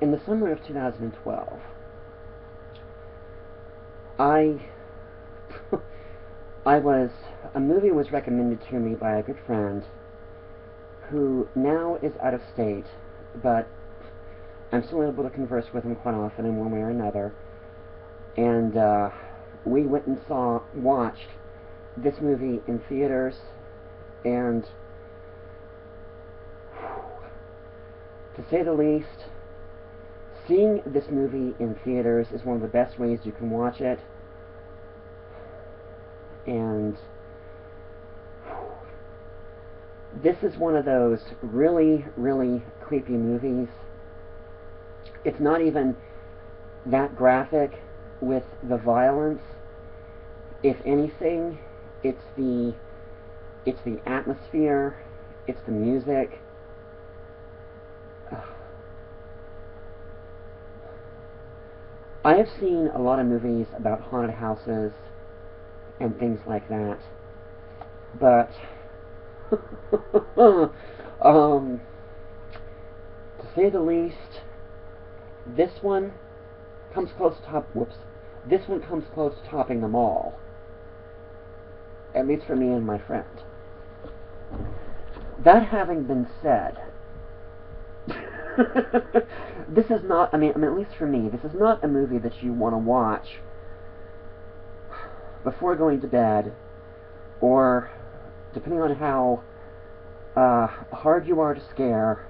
in the summer of 2012, I I was a movie was recommended to me by a good friend who now is out of state, but I'm still able to converse with him quite often in one way or another. And we went and watched this movie in theaters, and to say the least, seeing this movie in theaters is one of the best ways you can watch it. And this is one of those really, really creepy movies. It's not even that graphic with the violence. If anything, it's the atmosphere, it's the music. I have seen a lot of movies about haunted houses and things like that, but to say the least, this one comes close to this one comes close to topping them all, at least for me and my friend. That having been said, this is not, I mean, at least for me, this is not a movie that you want to watch before going to bed, or depending on how hard you are to scare.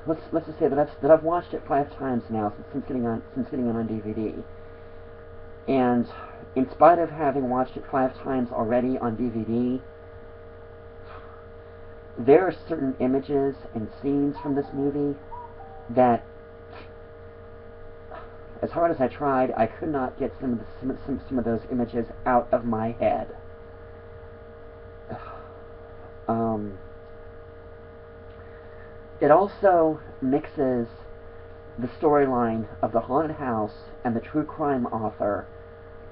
Let's just say that I've watched it 5 times now since getting it on DVD, and in spite of having watched it 5 times already on DVD, there are certain images and scenes from this movie that, as hard as I tried, I could not get some of those images out of my head. It also mixes the storyline of the haunted house and the true crime author,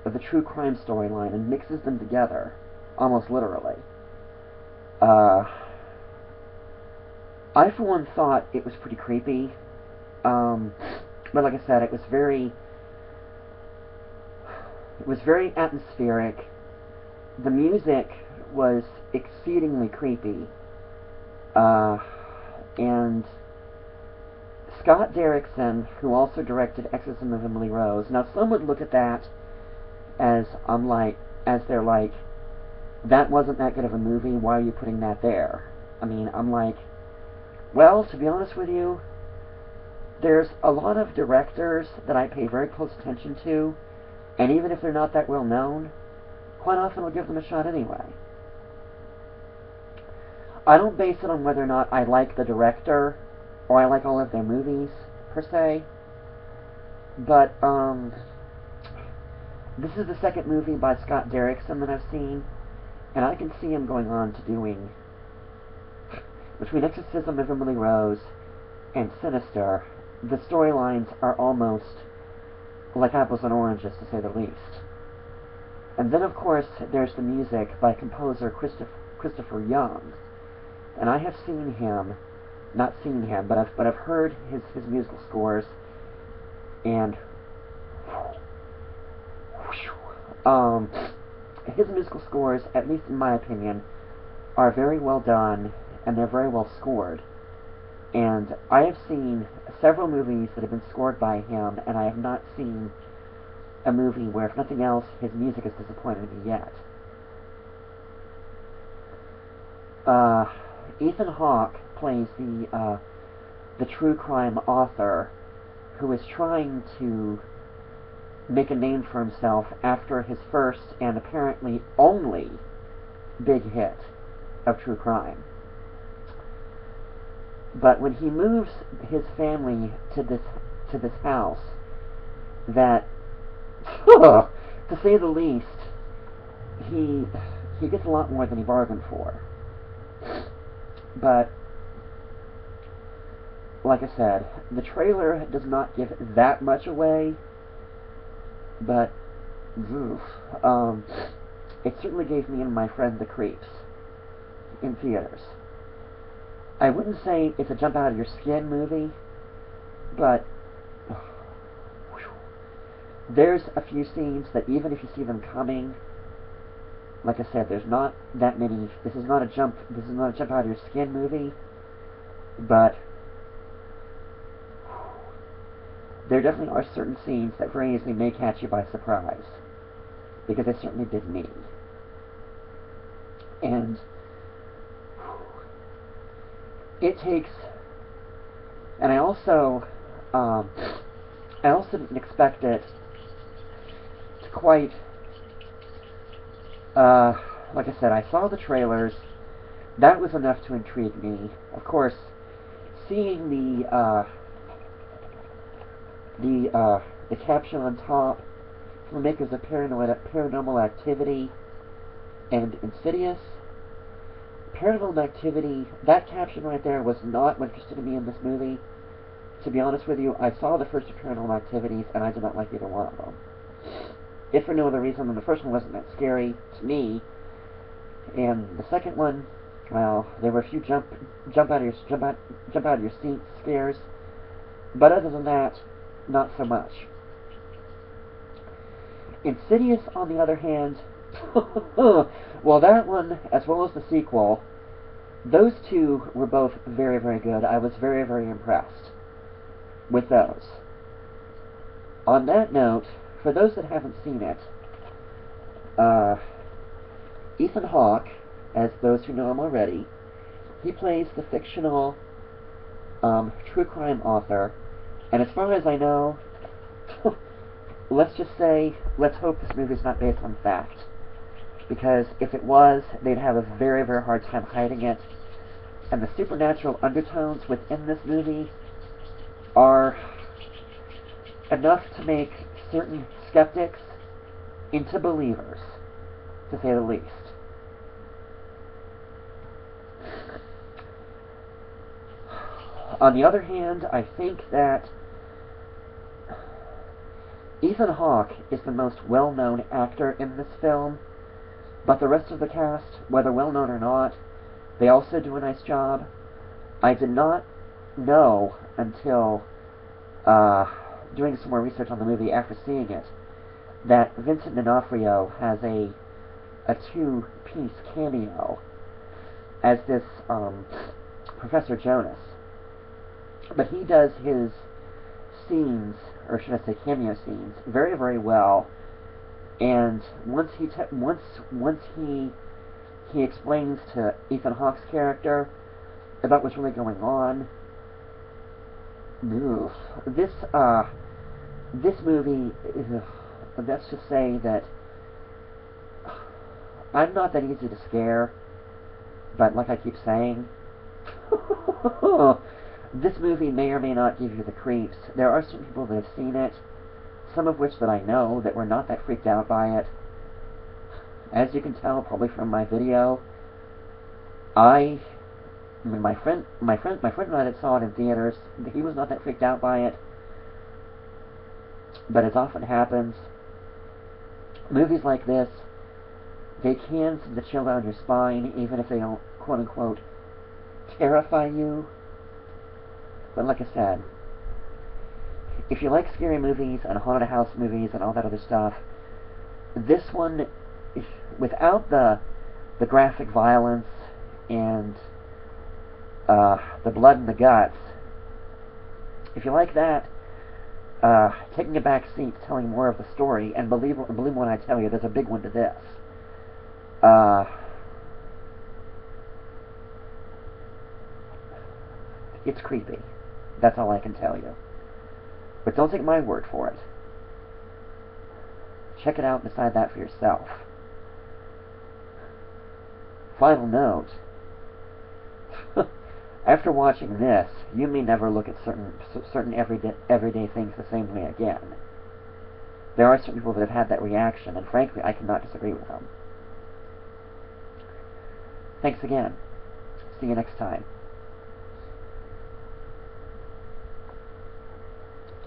of the true crime storyline, and mixes them together, almost literally. I, for one, thought it was pretty creepy. But like I said, it was very atmospheric. The music was exceedingly creepy. And Scott Derrickson, who also directed Exorcism of Emily Rose. Now, some would look at that as they're like, that wasn't that good of a movie, why are you putting that there? I mean, I'm like, well, to be honest with you, there's a lot of directors that I pay very close attention to, and even if they're not that well known, quite often I'll give them a shot anyway. I don't base it on whether or not I like the director, or I like all of their movies, per se, but, this is the second movie by Scott Derrickson that I've seen, and I can see him going on to doing, between Exorcism of Emily Rose and Sinister, the storylines are almost like apples and oranges, to say the least. And then, of course, there's the music by composer Christopher Young. And I have seen him, not seen him, but I've heard his musical scores, and his musical scores, at least in my opinion, are very well done, and they're very well scored. And I have seen several movies that have been scored by him, and I have not seen a movie where, if nothing else, his music has disappointed me yet. Ethan Hawke plays the true crime author who is trying to make a name for himself after his first and apparently only big hit of true crime. But when he moves his family to this house, that, to say the least, he gets a lot more than he bargained for. But, like I said, the trailer does not give that much away, but, it certainly gave me and my friend the creeps in theaters. I wouldn't say it's a jump out of your skin movie, but there's a few scenes that even if you see them coming, like I said, there's not that many. This is not a jump out of your skin movie, but there definitely are certain scenes that very easily may catch you by surprise, because they certainly did me. And it takes, and I also didn't expect it to quite, like I said, I saw the trailers. That was enough to intrigue me. Of course, seeing the caption on top from the makers of Paranormal Activity and Insidious. Paranormal Activity, that caption right there was not what interested me in this movie. To be honest with you, I saw the first two Paranormal Activities and I did not like either one of them. If for no other reason than the first one wasn't that scary to me, and the second one, well, there were a few jump out of your seat scares, but other than that, not so much. Insidious, on the other hand, well, that one, as well as the sequel, those two were both very, very good. I was very, very impressed with those. On that note, for those that haven't seen it, Ethan Hawke, as those who know him already, he plays the fictional true crime author, and as far as I know, let's just say, let's hope this movie is not based on fact, because if it was, they'd have a very, very hard time hiding it, and the supernatural undertones within this movie are enough to make certain skeptics into believers, to say the least. On the other hand, I think that Ethan Hawke is the most well-known actor in this film, but the rest of the cast, whether well-known or not, they also do a nice job. I did not know until doing some more research on the movie after seeing it that Vincent D'Onofrio has a two-piece cameo as this Professor Jonas. But he does his scenes, or should I say cameo scenes, very, very well. And once he explains to Ethan Hawke's character about what's really going on, this movie, let's just say that I'm not that easy to scare, but like I keep saying, this movie may or may not give you the creeps. There are some people that have seen it, some of which that I know that were not that freaked out by it. As you can tell probably from my video, my friend and I that saw it in theaters, he was not that freaked out by it. But as often happens, movies like this, they can send the chill down your spine, even if they don't, quote unquote, terrify you. But like I said, if you like scary movies and haunted house movies and all that other stuff, this one, without the graphic violence and the blood and the guts, if you like that, taking a back seat, telling more of the story, and believe me when I tell you, there's a big one to this. It's creepy. That's all I can tell you. But don't take my word for it. Check it out and decide that for yourself. Final note. After watching this, you may never look at certain everyday things the same way again. There are certain people that have had that reaction, and frankly, I cannot disagree with them. Thanks again. See you next time.